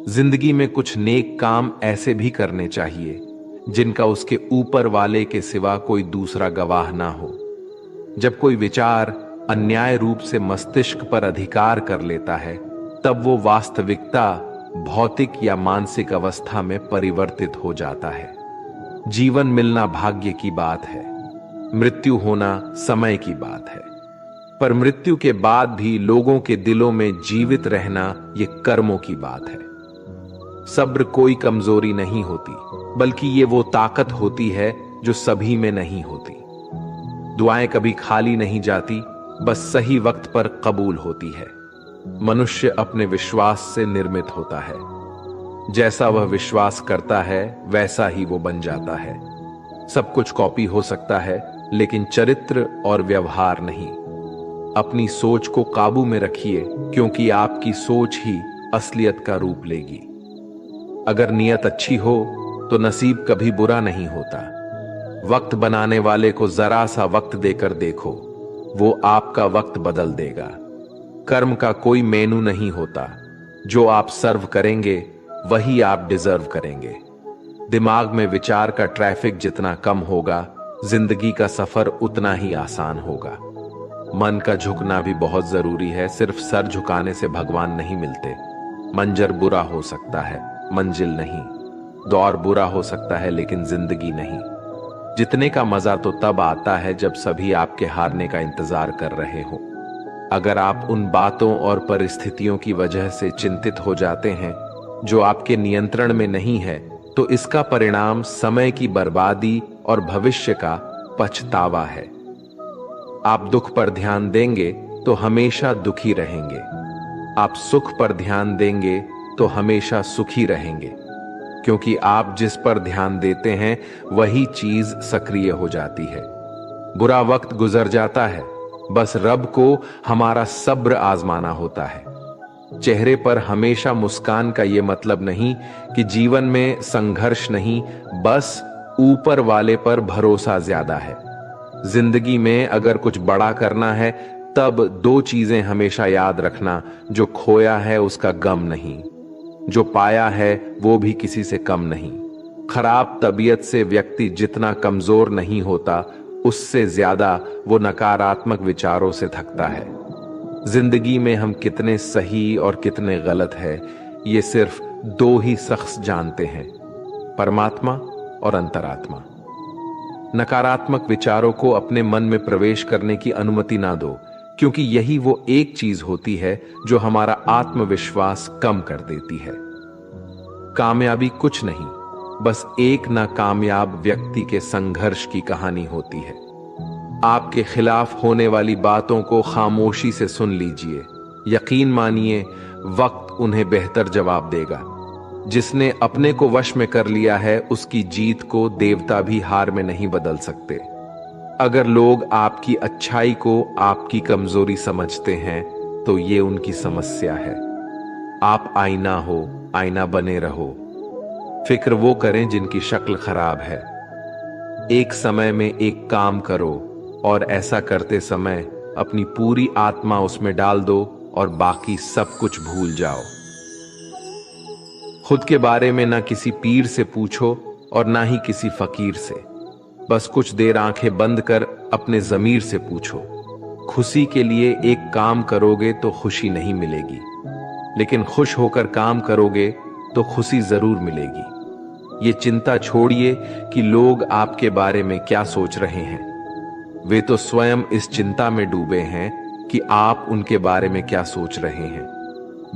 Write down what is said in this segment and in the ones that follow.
जिंदगी में कुछ नेक काम ऐसे भी करने चाहिए जिनका उसके ऊपर वाले के सिवा कोई दूसरा गवाह ना हो। जब कोई विचार अन्याय रूप से मस्तिष्क पर अधिकार कर लेता है, तब वो वास्तविकता, भौतिक या मानसिक अवस्था में परिवर्तित हो जाता है। जीवन मिलना भाग्य की बात है, मृत्यु होना समय की बात है। पर मृत्यु के बाद भी लोगों के दिलों में जीवित रहना ये कर्मों की बात है। सब्र कोई कमजोरी नहीं होती, बल्कि ये वो ताकत होती है जो सभी में नहीं होती। दुआएं कभी खाली नहीं जाती, बस सही वक्त पर कबूल होती है। मनुष्य अपने विश्वास से निर्मित होता है। जैसा वह विश्वास करता है वैसा ही वो बन जाता है। सब कुछ कॉपी हो सकता है, लेकिन चरित्र और व्यवहार नहीं। अपनी सोच को काबू में रखिए, क्योंकि आपकी सोच ही असलियत का रूप लेगी। अगर नियत अच्छी हो तो नसीब कभी बुरा नहीं होता। वक्त बनाने वाले को जरा सा वक्त देकर देखो, वो आपका वक्त बदल देगा। कर्म का कोई मेनू नहीं होता, जो आप सर्व करेंगे वही आप डिजर्व करेंगे। दिमाग में विचार का ट्रैफिक जितना कम होगा, जिंदगी का सफर उतना ही आसान होगा। मन का झुकना भी बहुत जरूरी है। सिर्फ सर झुकाने से भगवान नहीं मिलते। मंजर बुरा हो सकता है, मंजिल नहीं। दौर बुरा हो सकता है, लेकिन जिंदगी नहीं। जीतने का मजा तो तब आता है जब सभी आपके हारने का इंतजार कर रहे हो। अगर आप उन बातों और परिस्थितियों की वजह से चिंतित हो जाते हैं जो आपके नियंत्रण में नहीं है, तो इसका परिणाम समय की बर्बादी और भविष्य का पछतावा है। आप दुख पर ध्यान देंगे तो हमेशा दुखी रहेंगे। आप सुख पर ध्यान देंगे तो हमेशा सुखी रहेंगे, क्योंकि आप जिस पर ध्यान देते हैं वही चीज सक्रिय हो जाती है। बुरा वक्त गुजर जाता है, बस रब को हमारा सब्र आजमाना होता है। चेहरे पर हमेशा मुस्कान का यह मतलब नहीं कि जीवन में संघर्ष नहीं, बस ऊपर वाले पर भरोसा ज्यादा है। जिंदगी में अगर कुछ बड़ा करना है, तब दो चीजें हमेशा याद रखना। जो खोया है उसका गम नहीं, जो पाया है वो भी किसी से कम नहीं। खराब तबीयत से व्यक्ति जितना कमजोर नहीं होता, उससे ज्यादा वो नकारात्मक विचारों से थकता है। जिंदगी में हम कितने सही और कितने गलत है, ये सिर्फ दो ही शख्स जानते हैं, परमात्मा और अंतरात्मा। नकारात्मक विचारों को अपने मन में प्रवेश करने की अनुमति ना दो, क्योंकि यही वो एक चीज होती है जो हमारा आत्मविश्वास कम कर देती है। कामयाबी कुछ नहीं, बस एक नाकामयाब व्यक्ति के संघर्ष की कहानी होती है। आपके खिलाफ होने वाली बातों को खामोशी से सुन लीजिए। यकीन मानिए, वक्त उन्हें बेहतर जवाब देगा। जिसने अपने को वश में कर लिया है, उसकी जीत को देवता भी हार में नहीं बदल सकते। अगर लोग आपकी अच्छाई को आपकी कमजोरी समझते हैं, तो ये उनकी समस्या है। आप आईना हो, आईना बने रहो। फिक्र वो करें जिनकी शक्ल खराब है। एक समय में एक काम करो, और ऐसा करते समय अपनी पूरी आत्मा उसमें डाल दो और बाकी सब कुछ भूल जाओ। खुद के बारे में ना किसी पीर से पूछो और ना ही किसी फकीर से। बस कुछ देर आंखें बंद कर अपने जमीर से पूछो। खुशी के लिए एक काम करोगे तो खुशी नहीं मिलेगी, लेकिन खुश होकर काम करोगे तो खुशी जरूर मिलेगी। ये चिंता छोड़िए कि लोग आपके बारे में क्या सोच रहे हैं। वे तो स्वयं इस चिंता में डूबे हैं कि आप उनके बारे में क्या सोच रहे हैं।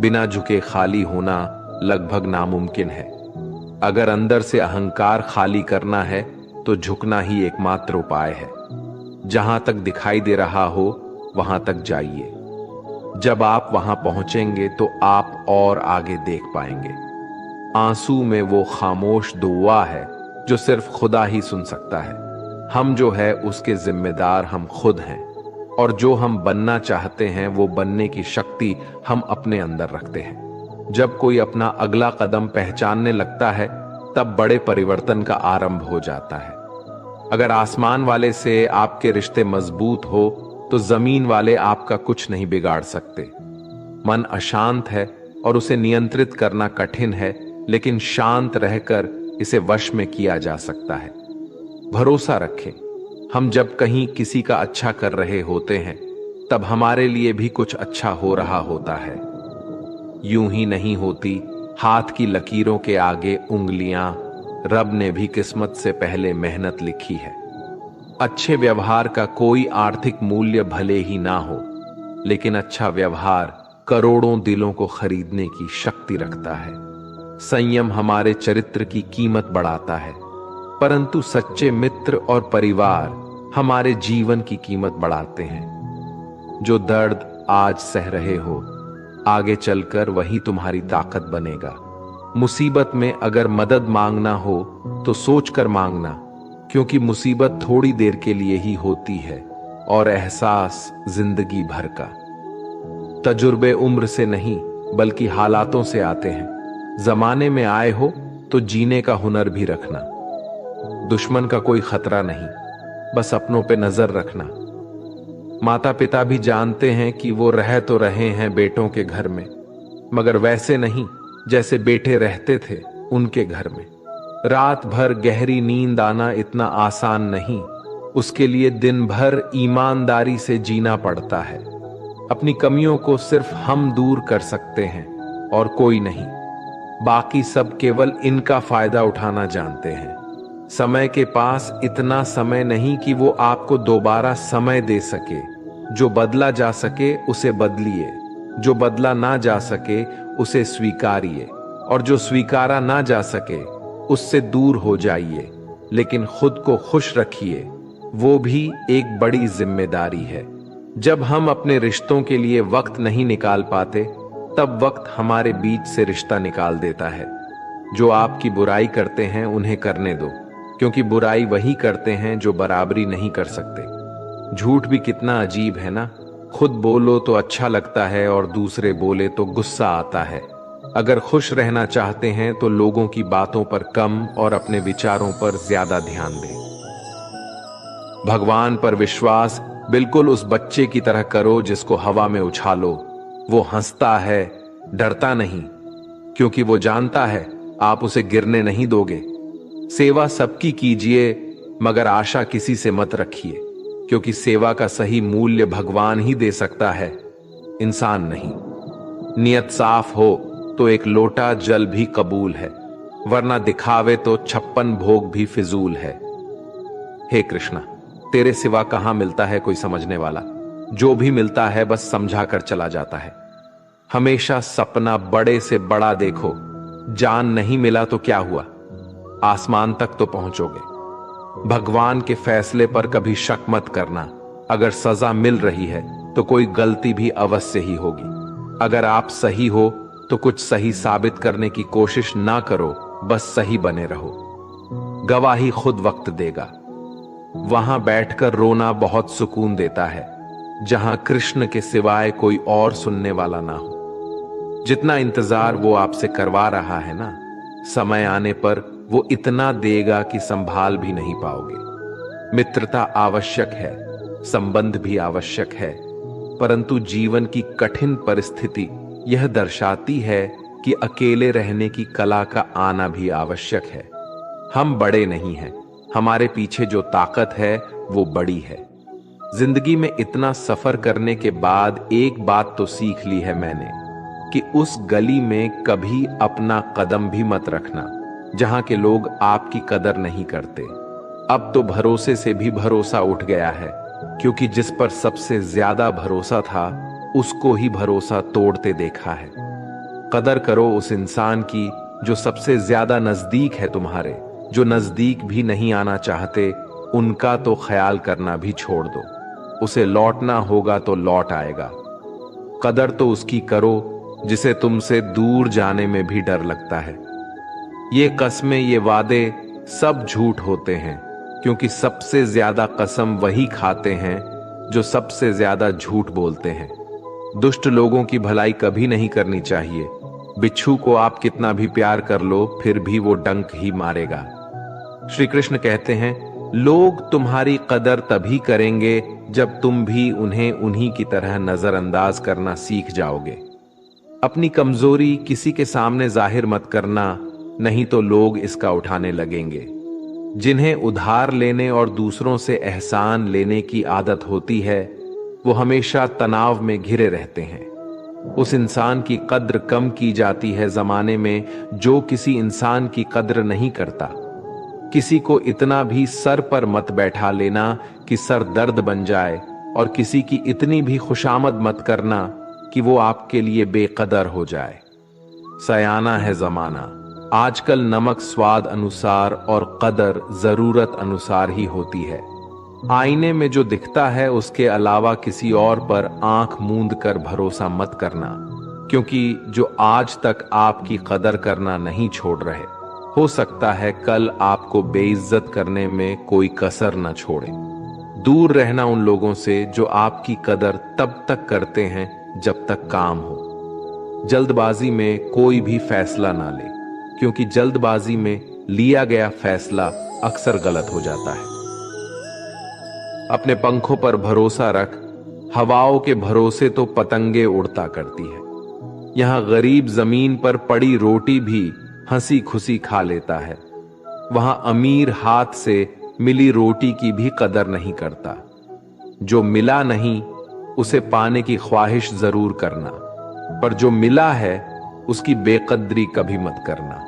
बिना झुके खाली होना लगभग नामुमकिन है। अगर अंदर से अहंकार खाली करना है, तो झुकना ही एकमात्र उपाय है। जहां तक दिखाई दे रहा हो वहां तक जाइए। जब आप वहां पहुंचेंगे तो आप और आगे देख पाएंगे। आंसू में वो खामोश दुआ है जो सिर्फ खुदा ही सुन सकता है। हम जो है उसके जिम्मेदार हम खुद हैं, और जो हम बनना चाहते हैं वो बनने की शक्ति हम अपने अंदर रखते हैं। जब कोई अपना अगला कदम पहचानने लगता है, तब बड़े परिवर्तन का आरंभ हो जाता है। अगर आसमान वाले से आपके रिश्ते मजबूत हो, तो जमीन वाले आपका कुछ नहीं बिगाड़ सकते। मन अशांत है और उसे नियंत्रित करना कठिन है, लेकिन शांत रहकर इसे वश में किया जा सकता है। भरोसा रखें, हम जब कहीं किसी का अच्छा कर रहे होते हैं तब हमारे लिए भी कुछ अच्छा हो रहा होता है। यूं ही नहीं होती हाथ की लकीरों के आगे उंगलियां, रब ने भी किस्मत से पहले मेहनत लिखी है। अच्छे व्यवहार का कोई आर्थिक मूल्य भले ही ना हो, लेकिन अच्छा व्यवहार करोड़ों दिलों को खरीदने की शक्ति रखता है। संयम हमारे चरित्र की कीमत बढ़ाता है, परंतु सच्चे मित्र और परिवार हमारे जीवन की कीमत बढ़ाते हैं। जो दर्द आज सह रहे हो, आगे चलकर वही तुम्हारी ताकत बनेगा। मुसीबत में अगर मदद मांगना हो तो सोचकर मांगना, क्योंकि मुसीबत थोड़ी देर के लिए ही होती है और एहसास जिंदगी भर का। तजुर्बे उम्र से नहीं बल्कि हालातों से आते हैं। जमाने में आए हो तो जीने का हुनर भी रखना। दुश्मन का कोई खतरा नहीं, बस अपनों पे नजर रखना। माता पिता भी जानते हैं कि वो रह तो रहे हैं बेटों के घर में, मगर वैसे नहीं जैसे बेटे रहते थे उनके घर में। रात भर गहरी नींद आना इतना आसान नहीं, उसके लिए दिन भर ईमानदारी से जीना पड़ता है। अपनी कमियों को सिर्फ हम दूर कर सकते हैं और कोई नहीं। बाकी सब केवल इनका फायदा उठाना जानते हैं। समय के पास इतना समय नहीं कि वो आपको दोबारा समय दे सके। जो बदला जा सके उसे बदलिए, जो बदला ना जा सके उसे स्वीकारिए, और जो स्वीकारा ना जा सके उससे दूर हो जाइए। लेकिन खुद को खुश रखिए, वो भी एक बड़ी जिम्मेदारी है। जब हम अपने रिश्तों के लिए वक्त नहीं निकाल पाते, तब वक्त हमारे बीच से रिश्ता निकाल देता है। जो आपकी बुराई करते हैं उन्हें करने दो, क्योंकि बुराई वही करते हैं जो बराबरी नहीं कर सकते। झूठ भी कितना अजीब है ना, खुद बोलो तो अच्छा लगता है और दूसरे बोले तो गुस्सा आता है। अगर खुश रहना चाहते हैं तो लोगों की बातों पर कम और अपने विचारों पर ज्यादा ध्यान दें। भगवान पर विश्वास बिल्कुल उस बच्चे की तरह करो जिसको हवा में उछालो। वो हंसता है, डरता नहीं, क्योंकि वो जानता है आप उसे गिरने नहीं दोगे। सेवा सबकी कीजिए, मगर आशा किसी से मत रखिए, क्योंकि सेवा का सही मूल्य भगवान ही दे सकता है, इंसान नहीं। नियत साफ हो तो एक लोटा जल भी कबूल है, वरना दिखावे तो 56 भोग भी फिजूल है। हे कृष्णा, तेरे सिवा कहां मिलता है कोई समझने वाला। जो भी मिलता है बस समझा कर चला जाता है। हमेशा सपना बड़े से बड़ा देखो। जान नहीं मिला तो क्या हुआ, आसमान तक तो पहुंचोगे। भगवान के फैसले पर कभी शक मत करना। अगर सजा मिल रही है तो कोई गलती भी अवश्य ही होगी। अगर आप सही हो तो कुछ सही साबित करने की कोशिश ना करो, बस सही बने रहो। गवाही खुद वक्त देगा। वहां बैठकर रोना बहुत सुकून देता है, जहां कृष्ण के सिवाय कोई और सुनने वाला ना हो। जितना इंतजार वो आपसे करवा रहा है ना, समय आने पर वो इतना देगा कि संभाल भी नहीं पाओगे। मित्रता आवश्यक है, संबंध भी आवश्यक है, परंतु जीवन की कठिन परिस्थिति यह दर्शाती है कि अकेले रहने की कला का आना भी आवश्यक है। हम बड़े नहीं हैं, हमारे पीछे जो ताकत है वो बड़ी है। जिंदगी में इतना सफर करने के बाद एक बात तो सीख ली है मैंने, कि उस गली में कभी अपना कदम भी मत रखना जहां के लोग आपकी कदर नहीं करते। अब तो भरोसे से भी भरोसा उठ गया है, क्योंकि जिस पर सबसे ज्यादा भरोसा था उसको ही भरोसा तोड़ते देखा है। कदर करो उस इंसान की जो सबसे ज्यादा नजदीक है तुम्हारे। जो नजदीक भी नहीं आना चाहते उनका तो ख्याल करना भी छोड़ दो। उसे लौटना होगा तो लौट आएगा। कदर तो उसकी करो जिसे तुमसे दूर जाने में भी डर लगता है। ये कस्में, ये वादे सब झूठ होते हैं, क्योंकि सबसे ज्यादा कसम वही खाते हैं जो सबसे ज्यादा झूठ बोलते हैं। दुष्ट लोगों की भलाई कभी नहीं करनी चाहिए। बिच्छू को आप कितना भी प्यार कर लो फिर भी वो डंक ही मारेगा। श्री कृष्ण कहते हैं, लोग तुम्हारी कदर तभी करेंगे जब तुम भी उन्हें उन्हीं की तरह नजरअंदाज करना सीख जाओगे। अपनी कमजोरी किसी के सामने जाहिर मत करना, नहीं तो लोग इसका उठाने लगेंगे। जिन्हें उधार लेने और दूसरों से एहसान लेने की आदत होती है, वो हमेशा तनाव में घिरे रहते हैं। उस इंसान की कद्र कम की जाती है जमाने में जो किसी इंसान की कद्र नहीं करता। किसी को इतना भी सर पर मत बैठा लेना कि सर दर्द बन जाए, और किसी की इतनी भी खुशामद मत करना कि वो आपके लिए बेकदर हो जाए। सयाना है जमाना, आजकल नमक स्वाद अनुसार और कदर जरूरत अनुसार ही होती है। आईने में जो दिखता है उसके अलावा किसी और पर आंख मूंद कर भरोसा मत करना, क्योंकि जो आज तक आपकी कदर करना नहीं छोड़ रहे, हो सकता है कल आपको बेइज्जत करने में कोई कसर न छोड़े। दूर रहना उन लोगों से जो आपकी कदर तब तक करते हैं जब तक काम हो। जल्दबाजी में कोई भी फैसला ना ले, क्योंकि जल्दबाजी में लिया गया फैसला अक्सर गलत हो जाता है। अपने पंखों पर भरोसा रख, हवाओं के भरोसे तो पतंगे उड़ता करती है। यहां गरीब जमीन पर पड़ी रोटी भी हंसी खुशी खा लेता है, वहां अमीर हाथ से मिली रोटी की भी कदर नहीं करता। जो मिला नहीं उसे पाने की ख्वाहिश जरूर करना, पर जो मिला है उसकी बेकदरी कभी मत करना।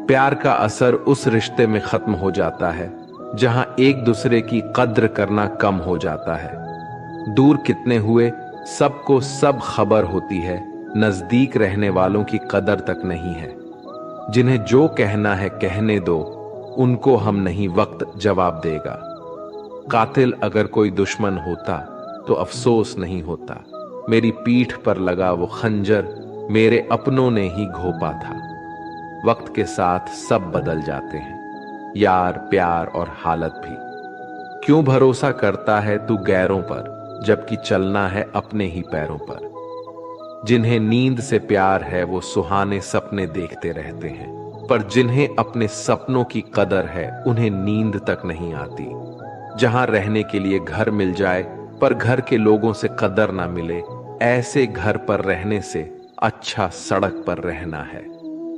प्यार का असर उस रिश्ते में खत्म हो जाता है जहां एक दूसरे की कद्र करना कम हो जाता है। दूर कितने हुए सबको सब खबर होती है, नजदीक रहने वालों की कदर तक नहीं है। जिन्हें जो कहना है कहने दो, उनको हम नहीं वक्त जवाब देगा। कातिल अगर कोई दुश्मन होता तो अफसोस नहीं होता, मेरी पीठ पर लगा वो खंजर मेरे अपनों ने ही घोंपा था। वक्त के साथ सब बदल जाते हैं, यार, प्यार और हालत भी। क्यों भरोसा करता है तू गैरों पर, जबकि चलना है अपने ही पैरों पर। जिन्हें नींद से प्यार है वो सुहाने सपने देखते रहते हैं, पर जिन्हें अपने सपनों की कदर है उन्हें नींद तक नहीं आती। जहां रहने के लिए घर मिल जाए पर घर के लोगों से कदर ना मिले, ऐसे घर पर रहने से अच्छा सड़क पर रहना है।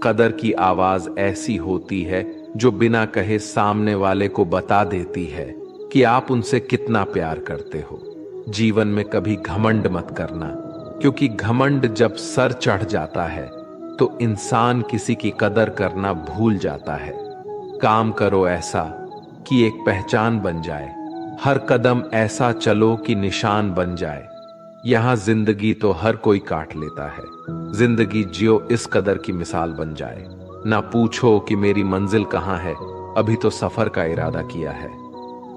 कदर की आवाज ऐसी होती है जो बिना कहे सामने वाले को बता देती है कि आप उनसे कितना प्यार करते हो। जीवन में कभी घमंड मत करना, क्योंकि घमंड जब सर चढ़ जाता है तो इंसान किसी की कदर करना भूल जाता है। काम करो ऐसा कि एक पहचान बन जाए, हर कदम ऐसा चलो कि निशान बन जाए। यहां जिंदगी तो हर कोई काट लेता है, जिंदगी जियो इस कदर की मिसाल बन जाए। ना पूछो कि मेरी मंजिल कहां है, अभी तो सफर का इरादा किया है।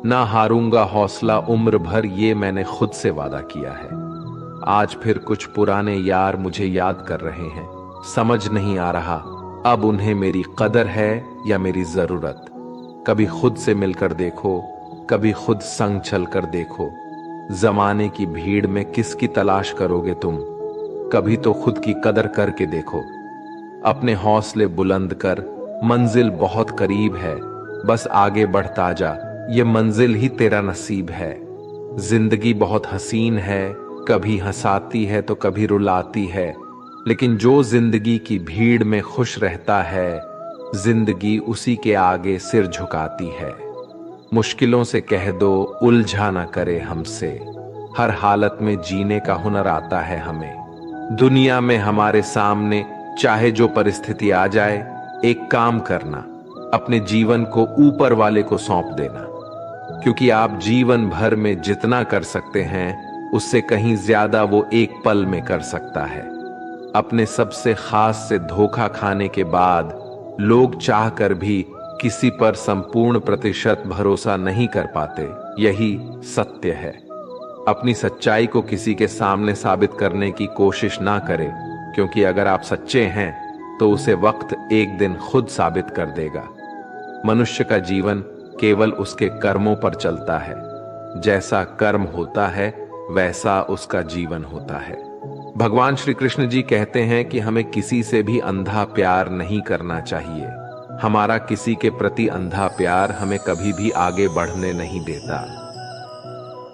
ना हारूंगा हौसला उम्र भर, ये मैंने खुद से वादा किया है। आज फिर कुछ पुराने यार मुझे याद कर रहे हैं, समझ नहीं आ रहा अब उन्हें मेरी कदर है या मेरी जरूरत। कभी खुद से मिलकर देखो, कभी खुद संग चल कर देखो। जमाने की भीड़ में किसकी तलाश करोगे तुम, कभी तो खुद की कदर करके देखो। अपने हौसले बुलंद कर, मंजिल बहुत करीब है, बस आगे बढ़ता जा, ये मंजिल ही तेरा नसीब है। जिंदगी बहुत हसीन है, कभी हंसाती है तो कभी रुलाती है, लेकिन जो जिंदगी की भीड़ में खुश रहता है, जिंदगी उसी के आगे सिर झुकाती है। मुश्किलों से कह दो उलझा ना करे हमसे, हर हालत में जीने का हुनर आता है हमें। दुनिया में हमारे सामने चाहे जो परिस्थिति आ जाए, एक काम करना, अपने जीवन को ऊपर वाले को सौंप देना, क्योंकि आप जीवन भर में जितना कर सकते हैं उससे कहीं ज्यादा वो एक पल में कर सकता है। अपने सबसे खास से धोखा खाने के बाद लोग चाहकर भी किसी पर संपूर्ण प्रतिशत भरोसा नहीं कर पाते, यही सत्य है। अपनी सच्चाई को किसी के सामने साबित करने की कोशिश ना करें, क्योंकि अगर आप सच्चे हैं तो उसे वक्त एक दिन खुद साबित कर देगा। मनुष्य का जीवन केवल उसके कर्मों पर चलता है, जैसा कर्म होता है वैसा उसका जीवन होता है। भगवान श्री कृष्ण जी कहते हैं कि हमें किसी से भी अंधा प्यार नहीं करना चाहिए। हमारा किसी के प्रति अंधा प्यार हमें कभी भी आगे बढ़ने नहीं देता।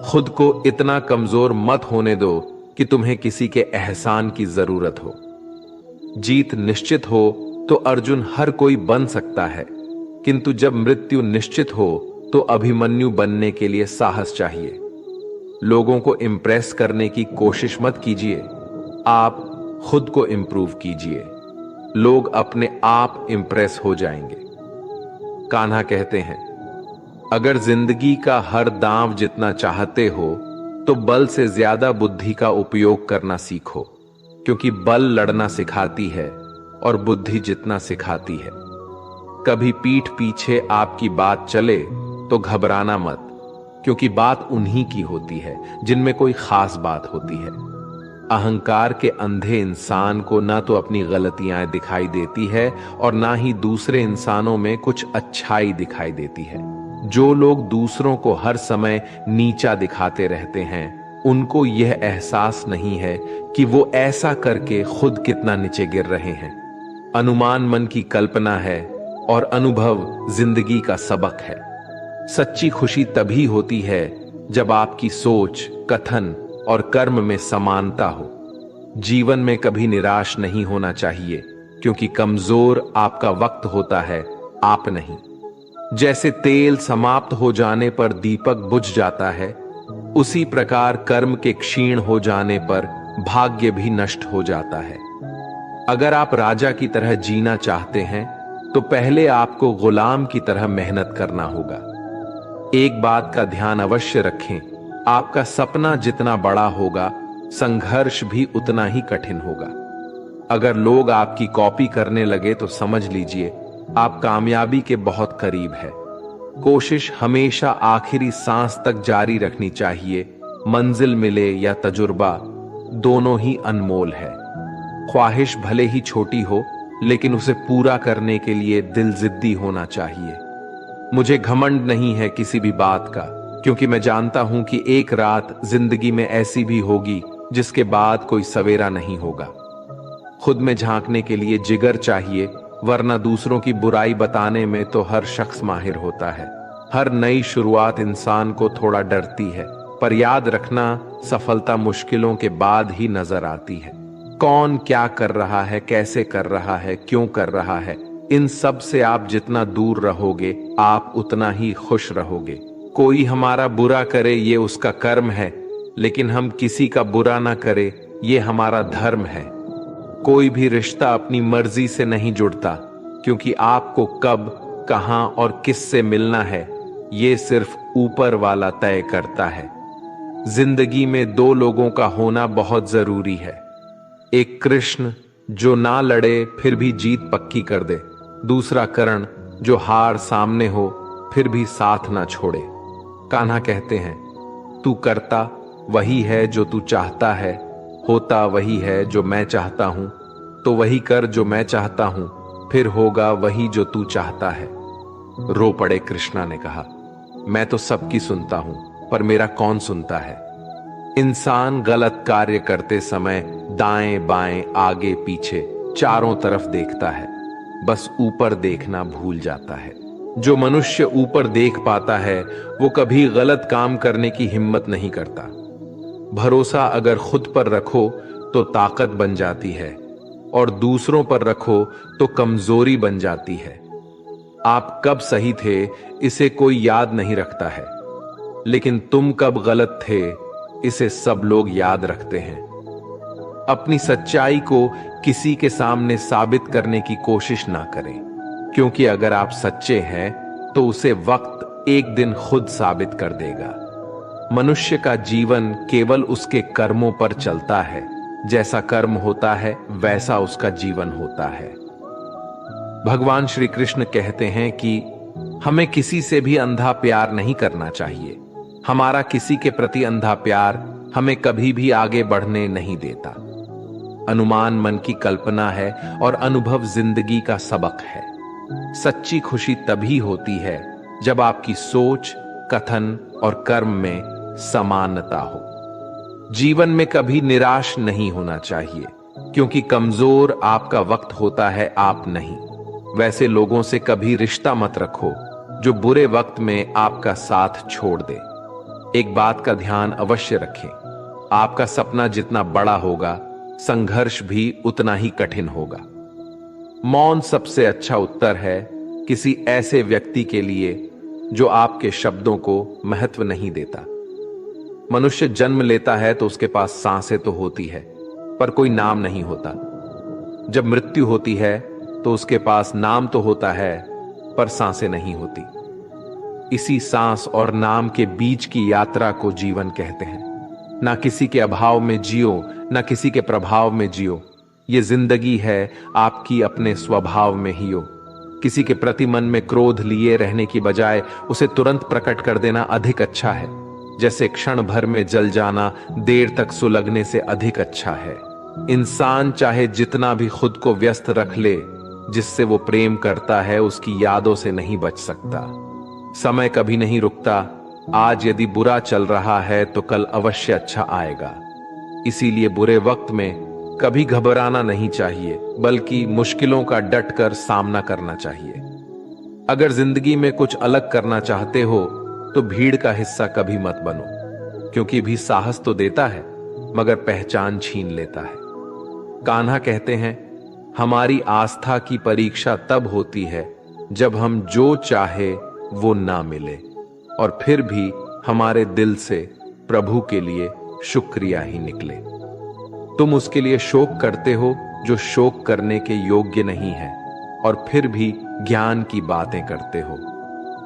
खुद को इतना कमजोर मत होने दो कि तुम्हें किसी के एहसान की जरूरत हो। जीत निश्चित हो तो अर्जुन हर कोई बन सकता है, किंतु जब मृत्यु निश्चित हो तो अभिमन्यु बनने के लिए साहस चाहिए। लोगों को इंप्रेस करने की कोशिश मत कीजिए, आप खुद को इंप्रूव कीजिए, लोग अपने आप इंप्रेस हो जाएंगे। कान्हा कहते हैं, अगर जिंदगी का हर दांव जितना चाहते हो तो बल से ज्यादा बुद्धि का उपयोग करना सीखो, क्योंकि बल लड़ना सिखाती है और बुद्धि जितना सिखाती है। कभी पीठ पीछे आपकी बात चले तो घबराना मत, क्योंकि बात उन्हीं की होती है जिनमें कोई खास बात होती है। अहंकार के अंधे इंसान को ना तो अपनी गलतियां दिखाई देती है और ना ही दूसरे इंसानों में कुछ अच्छाई दिखाई देती है। जो लोग दूसरों को हर समय नीचा दिखाते रहते हैं, उनको यह एहसास नहीं है कि वो ऐसा करके खुद कितना नीचे गिर रहे हैं। अनुमान मन की कल्पना है और अनुभव जिंदगी का सबक है। सच्ची खुशी तभी होती है जब आपकी सोच, कथन और कर्म में समानता हो। जीवन में कभी निराश नहीं होना चाहिए, क्योंकि कमजोर आपका वक्त होता है, आप नहीं। जैसे तेल समाप्त हो जाने पर दीपक बुझ जाता है, उसी प्रकार कर्म के क्षीण हो जाने पर भाग्य भी नष्ट हो जाता है। अगर आप राजा की तरह जीना चाहते हैं तो पहले आपको गुलाम की तरह मेहनत करना होगा। एक बात का ध्यान अवश्य रखें, आपका सपना जितना बड़ा होगा, संघर्ष भी उतना ही कठिन होगा। अगर लोग आपकी कॉपी करने लगे तो समझ लीजिए आप कामयाबी के बहुत करीब है। कोशिश हमेशा आखिरी सांस तक जारी रखनी चाहिए। मंजिल मिले या तजुर्बा, दोनों ही अनमोल है। ख्वाहिश भले ही छोटी हो, लेकिन उसे पूरा करने के लिए दिल जिद्दी होना चाहिए। मुझे घमंड नहीं है किसी भी बात का, क्योंकि मैं जानता हूं कि एक रात जिंदगी में ऐसी भी होगी जिसके बाद कोई सवेरा नहीं होगा। खुद में झांकने के लिए जिगर चाहिए, वरना दूसरों की बुराई बताने में तो हर शख्स माहिर होता है। हर नई शुरुआत इंसान को थोड़ा डरती है, पर याद रखना, सफलता मुश्किलों के बाद ही नजर आती है। कौन क्या कर रहा है, कैसे कर रहा है, क्यों कर रहा है, इन सब से आप जितना दूर रहोगे, आप उतना ही खुश रहोगे। कोई हमारा बुरा करे ये उसका कर्म है, लेकिन हम किसी का बुरा ना करे ये हमारा धर्म है। कोई भी रिश्ता अपनी मर्जी से नहीं जुड़ता, क्योंकि आपको कब, कहां और किससे मिलना है ये सिर्फ ऊपर वाला तय करता है। जिंदगी में दो लोगों का होना बहुत जरूरी है। एक कृष्ण जो ना लड़े फिर भी जीत पक्की कर दे, दूसरा कर्ण जो हार सामने हो फिर भी साथ ना छोड़े। कान्हा कहते हैं, तू करता वही है जो तू चाहता है, होता वही है जो मैं चाहता हूं, तो वही कर जो मैं चाहता हूं, फिर होगा वही जो तू चाहता है। रो पड़े कृष्णा ने कहा, मैं तो सबकी सुनता हूं, पर मेरा कौन सुनता है। इंसान गलत कार्य करते समय दाएं बाएं आगे पीछे चारों तरफ देखता है, बस ऊपर देखना भूल जाता है। जो मनुष्य ऊपर देख पाता है वो कभी गलत काम करने की हिम्मत नहीं करता। भरोसा अगर खुद पर रखो तो ताकत बन जाती है, और दूसरों पर रखो तो कमजोरी बन जाती है। आप कब सही थे इसे कोई याद नहीं रखता है, लेकिन तुम कब गलत थे इसे सब लोग याद रखते हैं। अपनी सच्चाई को किसी के सामने साबित करने की कोशिश ना करें, क्योंकि अगर आप सच्चे हैं तो उसे वक्त एक दिन खुद साबित कर देगा। मनुष्य का जीवन केवल उसके कर्मों पर चलता है, जैसा कर्म होता है वैसा उसका जीवन होता है। भगवान श्री कृष्ण कहते हैं कि हमें किसी से भी अंधा प्यार नहीं करना चाहिए। हमारा किसी के प्रति अंधा प्यार हमें कभी भी आगे बढ़ने नहीं देता। अनुमान मन की कल्पना है और अनुभव जिंदगी का सबक है। सच्ची खुशी तभी होती है जब आपकी सोच, कथन और कर्म में समानता हो। जीवन में कभी निराश नहीं होना चाहिए, क्योंकि कमजोर आपका वक्त होता है, आप नहीं। वैसे लोगों से कभी रिश्ता मत रखो जो बुरे वक्त में आपका साथ छोड़ दे। एक बात का ध्यान अवश्य रखें, आपका सपना जितना बड़ा होगा संघर्ष भी उतना ही कठिन होगा। मौन सबसे अच्छा उत्तर है किसी ऐसे व्यक्ति के लिए जो आपके शब्दों को महत्व नहीं देता। मनुष्य जन्म लेता है तो उसके पास सांसें तो होती है, पर कोई नाम नहीं होता। जब मृत्यु होती है तो उसके पास नाम तो होता है, पर सांसें नहीं होती। इसी सांस और नाम के बीच की यात्रा को जीवन कहते हैं। ना किसी के अभाव में जियो, ना किसी के प्रभाव में जियो। ये जिंदगी है आपकी अपने स्वभाव में ही हो। किसी के प्रति मन में क्रोध लिए रहने की बजाय उसे तुरंत प्रकट कर देना अधिक अच्छा है। जैसे क्षण भर में जल जाना देर तक सुलगने से अधिक अच्छा है। इंसान चाहे जितना भी खुद को व्यस्त रख ले, जिससे वो प्रेम करता है उसकी यादों से नहीं बच सकता। समय कभी नहीं रुकता। आज यदि बुरा चल रहा है तो कल अवश्य अच्छा आएगा। इसीलिए बुरे वक्त में कभी घबराना नहीं चाहिए, बल्कि मुश्किलों का डटकर सामना करना चाहिए। अगर जिंदगी में कुछ अलग करना चाहते हो तो भीड़ का हिस्सा कभी मत बनो, क्योंकि भी साहस तो देता है मगर पहचान छीन लेता है। कान्हा कहते हैं, हमारी आस्था की परीक्षा तब होती है जब हम जो चाहे वो ना मिले और फिर भी हमारे दिल से प्रभु के लिए शुक्रिया ही निकले। तुम उसके लिए शोक करते हो जो शोक करने के योग्य नहीं है, और फिर भी ज्ञान की बातें करते हो।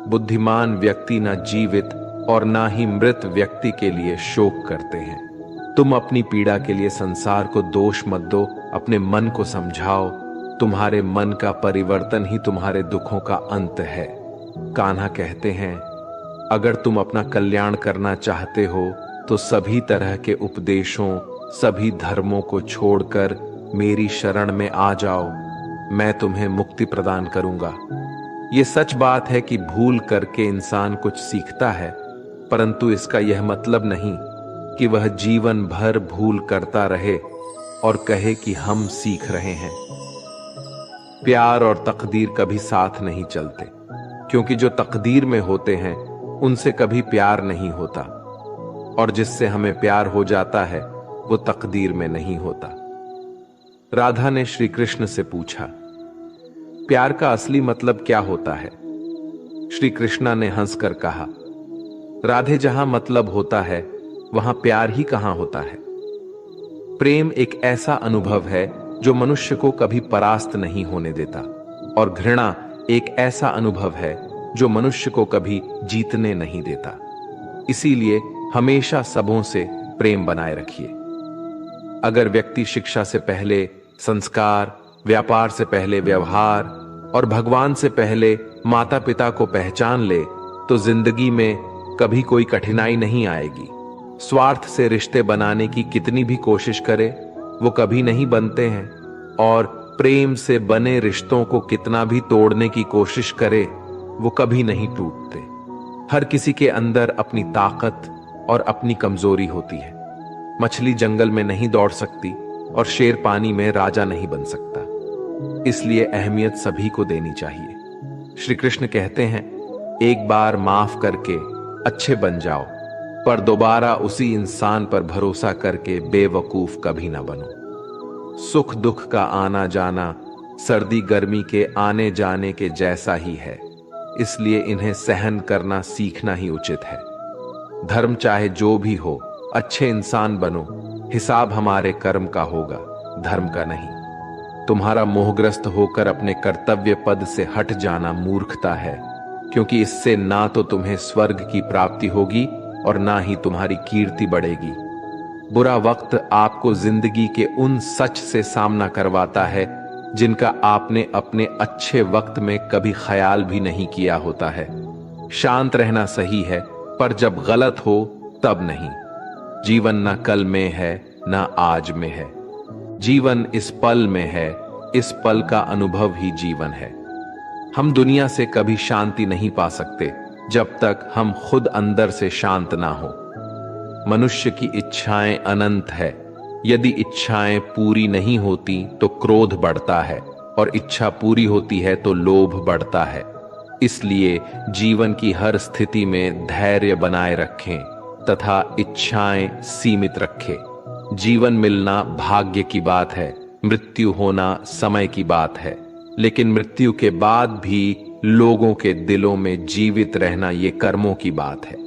बुद्धिमान व्यक्ति ना जीवित और ना ही मृत व्यक्ति के लिए शोक करते हैं। तुम अपनी पीड़ा के लिए संसार को दोष मत दो, अपने मन को समझाओ। तुम्हारे मन का परिवर्तन ही तुम्हारे दुखों का अंत है। कान्हा कहते हैं, अगर तुम अपना कल्याण करना चाहते हो तो सभी तरह के उपदेशों, सभी धर्मों को छोड़कर मेरी शरण में आ जाओ। मैं तुम्हें मुक्ति प्रदान करूंगा। यह सच बात है कि भूल करके इंसान कुछ सीखता है, परंतु इसका यह मतलब नहीं कि वह जीवन भर भूल करता रहे और कहे कि हम सीख रहे हैं। प्यार और तकदीर कभी साथ नहीं चलते, क्योंकि जो तकदीर में होते हैं उनसे कभी प्यार नहीं होता, और जिससे हमें प्यार हो जाता है वो तकदीर में नहीं होता। राधा ने श्री कृष्ण से पूछा, प्यार का असली मतलब क्या होता है? श्री कृष्णा ने हंसकर कहा, राधे, जहां मतलब होता है वहां प्यार ही कहां होता है। प्रेम एक ऐसा अनुभव है जो मनुष्य को कभी परास्त नहीं होने देता, और घृणा एक ऐसा अनुभव है जो मनुष्य को कभी जीतने नहीं देता। इसीलिए हमेशा सबों से प्रेम बनाए रखिए। अगर व्यक्ति शिक्षा से पहले संस्कार, व्यापार से पहले व्यवहार और भगवान से पहले माता पिता को पहचान ले तो जिंदगी में कभी कोई कठिनाई नहीं आएगी। स्वार्थ से रिश्ते बनाने की कितनी भी कोशिश करे वो कभी नहीं बनते हैं, और प्रेम से बने रिश्तों को कितना भी तोड़ने की कोशिश करे वो कभी नहीं टूटते। हर किसी के अंदर अपनी ताकत और अपनी कमजोरी होती है। मछली जंगल में नहीं दौड़ सकती और शेर पानी में राजा नहीं बन सकता। इसलिए अहमियत सभी को देनी चाहिए। श्री कृष्ण कहते हैं, एक बार माफ करके अच्छे बन जाओ, पर दोबारा उसी इंसान पर भरोसा करके बेवकूफ कभी ना बनो। सुख दुख का आना जाना सर्दी गर्मी के आने जाने के जैसा ही है, इसलिए इन्हें सहन करना सीखना ही उचित है। धर्म चाहे जो भी हो, अच्छे इंसान बनो। हिसाब हमारे कर्म का होगा, धर्म का नहीं। तुम्हारा मोहग्रस्त होकर अपने कर्तव्य पद से हट जाना मूर्खता है, क्योंकि इससे ना तो तुम्हें स्वर्ग की प्राप्ति होगी और ना ही तुम्हारी कीर्ति बढ़ेगी। बुरा वक्त आपको जिंदगी के उन सच से सामना करवाता है जिनका आपने अपने अच्छे वक्त में कभी ख्याल भी नहीं किया होता है। शांत रहना सही है, पर जब गलत हो तब नहीं। जीवन ना कल में है ना आज में है, जीवन इस पल में है। इस पल का अनुभव ही जीवन है। हम दुनिया से कभी शांति नहीं पा सकते जब तक हम खुद अंदर से शांत ना हो। मनुष्य की इच्छाएं अनंत है। यदि इच्छाएं पूरी नहीं होती तो क्रोध बढ़ता है, और इच्छा पूरी होती है तो लोभ बढ़ता है। इसलिए जीवन की हर स्थिति में धैर्य बनाए रखें तथा इच्छाएं सीमित रखें। जीवन मिलना भाग्य की बात है, मृत्यु होना समय की बात है, लेकिन मृत्यु के बाद भी लोगों के दिलों में जीवित रहना ये कर्मों की बात है।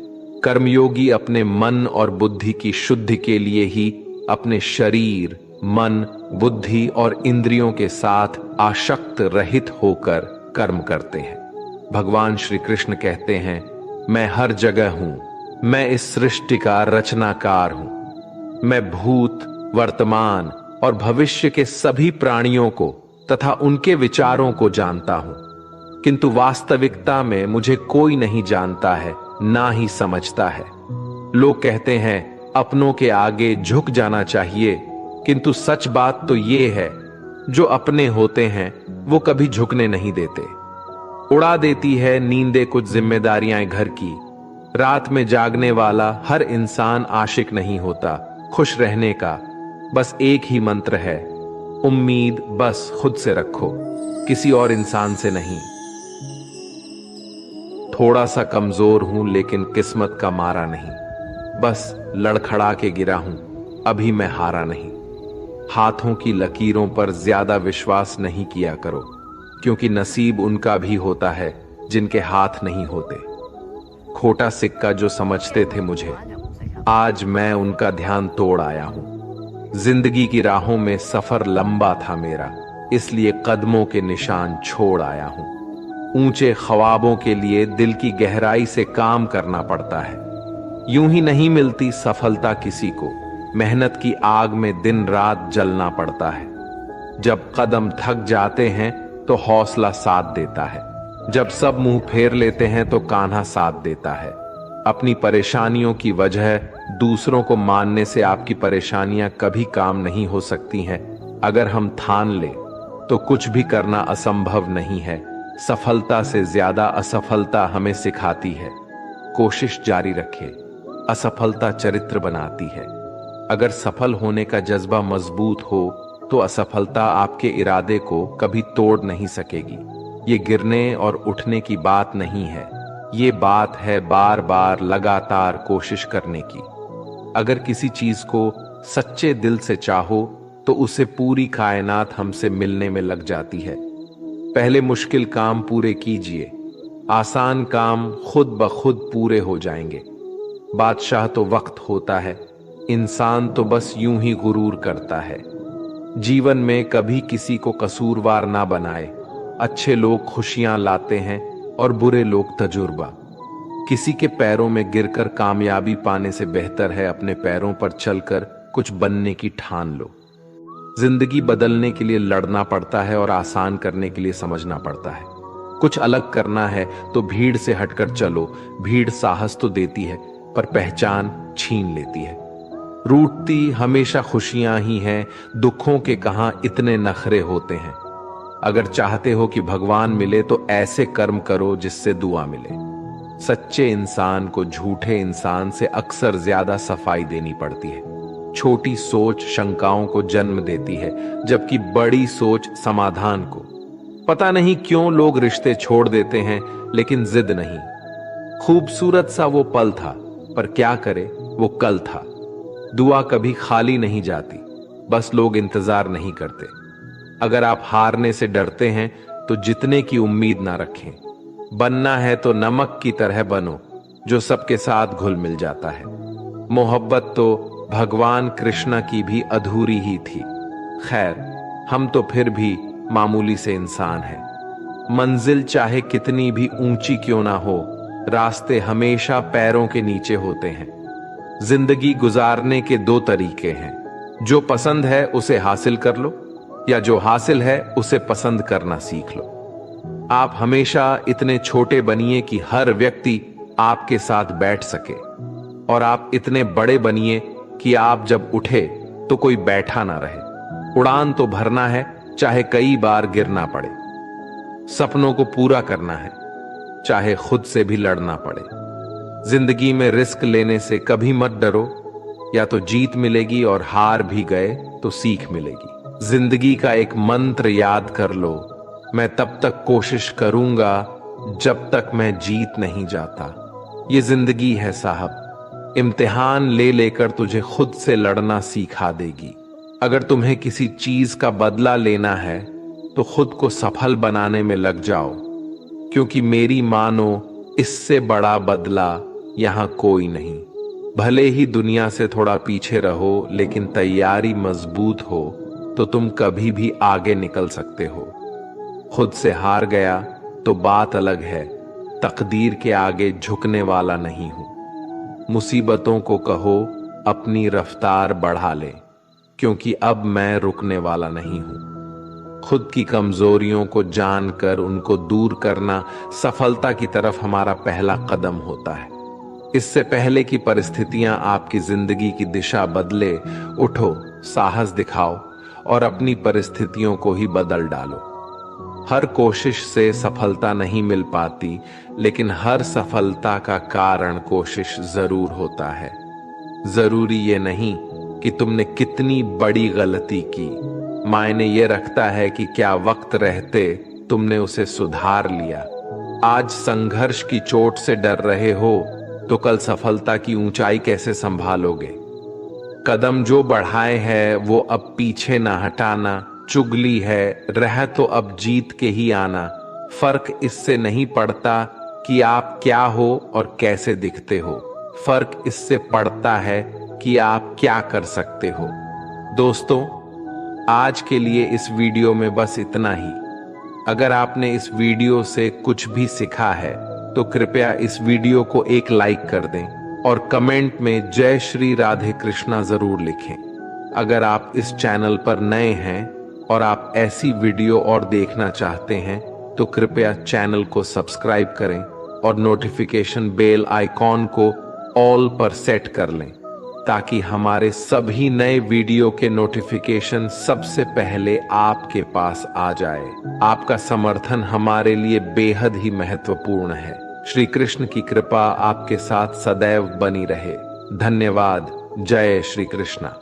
कर्मयोगी अपने मन और बुद्धि की शुद्धि के लिए ही अपने शरीर, मन, बुद्धि और इंद्रियों के साथ आसक्त रहित होकर कर्म करते हैं। भगवान श्री कृष्ण कहते हैं, मैं हर जगह हूं, मैं इस सृष्टि का रचनाकार हूं। मैं भूत, वर्तमान और भविष्य के सभी प्राणियों को तथा उनके विचारों को जानता हूं, किंतु वास्तविकता में मुझे कोई नहीं जानता है, ना ही समझता है। लोग कहते हैं अपनों के आगे झुक जाना चाहिए, किंतु सच बात तो ये है, जो अपने होते हैं वो कभी झुकने नहीं देते। उड़ा देती है नींदे कुछ जिम्मेदारियां घर की। रात में जागने वाला हर इंसान आशिक नहीं होता। खुश रहने का बस एक ही मंत्र है, उम्मीद बस खुद से रखो, किसी और इंसान से नहीं। थोड़ा सा कमजोर हूं लेकिन किस्मत का मारा नहीं, बस लड़खड़ा के गिरा हूं, अभी मैं हारा नहीं। हाथों की लकीरों पर ज्यादा विश्वास नहीं किया करो, क्योंकि नसीब उनका भी होता है जिनके हाथ नहीं होते। खोटा सिक्का जो समझते थे मुझे, आज मैं उनका ध्यान तोड़ आया हूं। जिंदगी की राहों में सफर लंबा था मेरा, इसलिए कदमों के निशान छोड़ आया हूं। ऊंचे ख्वाबों के लिए दिल की गहराई से काम करना पड़ता है। यूं ही नहीं मिलती सफलता किसी को, मेहनत की आग में दिन रात जलना पड़ता है। जब कदम थक जाते हैं तो हौसला साथ देता है, जब सब मुंह फेर लेते हैं तो कान्हा साथ देता है। अपनी परेशानियों की वजह दूसरों को मानने से आपकी परेशानियां कभी काम नहीं हो सकती हैं। अगर हम ठान ले तो कुछ भी करना असंभव नहीं है। सफलता से ज्यादा असफलता हमें सिखाती है। कोशिश जारी रखें, असफलता चरित्र बनाती है। अगर सफल होने का जज्बा मजबूत हो तो असफलता आपके इरादे को कभी तोड़ नहीं सकेगी। ये गिरने और उठने की बात नहीं है, ये बात है बार बार लगातार कोशिश करने की। अगर किसी चीज को सच्चे दिल से चाहो तो उसे पूरी कायनात हमसे मिलने में लग जाती है। पहले मुश्किल काम पूरे कीजिए, आसान काम खुद ब खुद पूरे हो जाएंगे। बादशाह तो वक्त होता है, इंसान तो बस यूं ही गुरूर करता है। जीवन में कभी किसी को कसूरवार ना बनाए। अच्छे लोग खुशियां लाते हैं और बुरे लोग तजुर्बा। किसी के पैरों में गिरकर कामयाबी पाने से बेहतर है अपने पैरों पर चलकर कुछ बनने की ठान लो। जिंदगी बदलने के लिए लड़ना पड़ता है और आसान करने के लिए समझना पड़ता है। कुछ अलग करना है तो भीड़ से हटकर चलो। भीड़ साहस तो देती है पर पहचान छीन लेती है। रूठती हमेशा खुशियां ही हैं, दुखों के कहां इतने नखरे होते हैं। अगर चाहते हो कि भगवान मिले तो ऐसे कर्म करो जिससे दुआ मिले। सच्चे इंसान को झूठे इंसान से अक्सर ज्यादा सफाई देनी पड़ती है। छोटी सोच शंकाओं को जन्म देती है, जबकि बड़ी सोच समाधान को। पता नहीं क्यों लोग रिश्ते छोड़ देते हैं, लेकिन जिद नहीं। खूबसूरत सा वो पल था, पर क्या करे वो कल था। दुआ कभी खाली नहीं जाती, बस लोग इंतजार नहीं करते। अगर आप हारने से डरते हैं तो जितने की उम्मीद ना रखें। बनना है तो नमक की तरह बनो, जो सबके साथ घुल मिल जाता है। मोहब्बत तो भगवान कृष्ण की भी अधूरी ही थी। खैर, हम तो फिर भी मामूली से इंसान हैं। मंजिल चाहे कितनी भी ऊंची क्यों ना हो, रास्ते हमेशा पैरों के नीचे होते हैं। जिंदगी गुजारने के दो तरीके हैं, जो पसंद है उसे हासिल कर लो, या जो हासिल है उसे पसंद करना सीख लो। आप हमेशा इतने छोटे बनिए कि हर व्यक्ति आपके साथ बैठ सके, और आप इतने बड़े बनिए कि आप जब उठे तो कोई बैठा ना रहे। उड़ान तो भरना है, चाहे कई बार गिरना पड़े। सपनों को पूरा करना है, चाहे खुद से भी लड़ना पड़े। जिंदगी में रिस्क लेने से कभी मत डरो, या तो जीत मिलेगी और हार भी गए तो सीख मिलेगी। जिंदगी का एक मंत्र याद कर लो, मैं तब तक कोशिश करूंगा जब तक मैं जीत नहीं जाता। ये जिंदगी है साहब, इम्तिहान ले लेकर तुझे खुद से लड़ना सिखा देगी। अगर तुम्हें किसी चीज का बदला लेना है तो खुद को सफल बनाने में लग जाओ, क्योंकि मेरी मानो इससे बड़ा बदला यहां कोई नहीं। भले ही दुनिया से थोड़ा पीछे रहो, लेकिन तैयारी मजबूत हो तो तुम कभी भी आगे निकल सकते हो। खुद से हार गया तो बात अलग है, तकदीर के आगे झुकने वाला नहीं हूं। मुसीबतों को कहो अपनी रफ्तार बढ़ा ले, क्योंकि अब मैं रुकने वाला नहीं हूं। खुद की कमजोरियों को जानकर उनको दूर करना सफलता की तरफ हमारा पहला कदम होता है। इससे पहले कि परिस्थितियां आपकी जिंदगी की दिशा बदले, उठो, साहस दिखाओ और अपनी परिस्थितियों को ही बदल डालो। हर कोशिश से सफलता नहीं मिल पाती, लेकिन हर सफलता का कारण कोशिश जरूर होता है। जरूरी ये नहीं कि तुमने कितनी बड़ी गलती की, मायने ये रखता है कि क्या वक्त रहते तुमने उसे सुधार लिया। आज संघर्ष की चोट से डर रहे हो तो कल सफलता की ऊंचाई कैसे संभालोगे। कदम जो बढ़ाए है वो अब पीछे ना हटाना। चुगली है, रह तो अब जीत के ही आना। फर्क इससे नहीं पड़ता कि आप क्या हो और कैसे दिखते हो, फर्क इससे पड़ता है कि आप क्या कर सकते हो। दोस्तों, आज के लिए इस वीडियो में बस इतना ही। अगर आपने इस वीडियो से कुछ भी सीखा है तो कृपया इस वीडियो को एक लाइक कर दें और कमेंट में जय श्री राधे कृष्णा जरूर लिखें। अगर आप इस चैनल पर नए हैं और आप ऐसी वीडियो और देखना चाहते हैं तो कृपया चैनल को सब्सक्राइब करें और नोटिफिकेशन बेल आइकॉन को ऑल पर सेट कर लें, ताकि हमारे सभी नए वीडियो के नोटिफिकेशन सबसे पहले आपके पास आ जाए। आपका समर्थन हमारे लिए बेहद ही महत्वपूर्ण है। श्री कृष्ण की कृपा आपके साथ सदैव बनी रहे। धन्यवाद। जय श्री कृष्णा।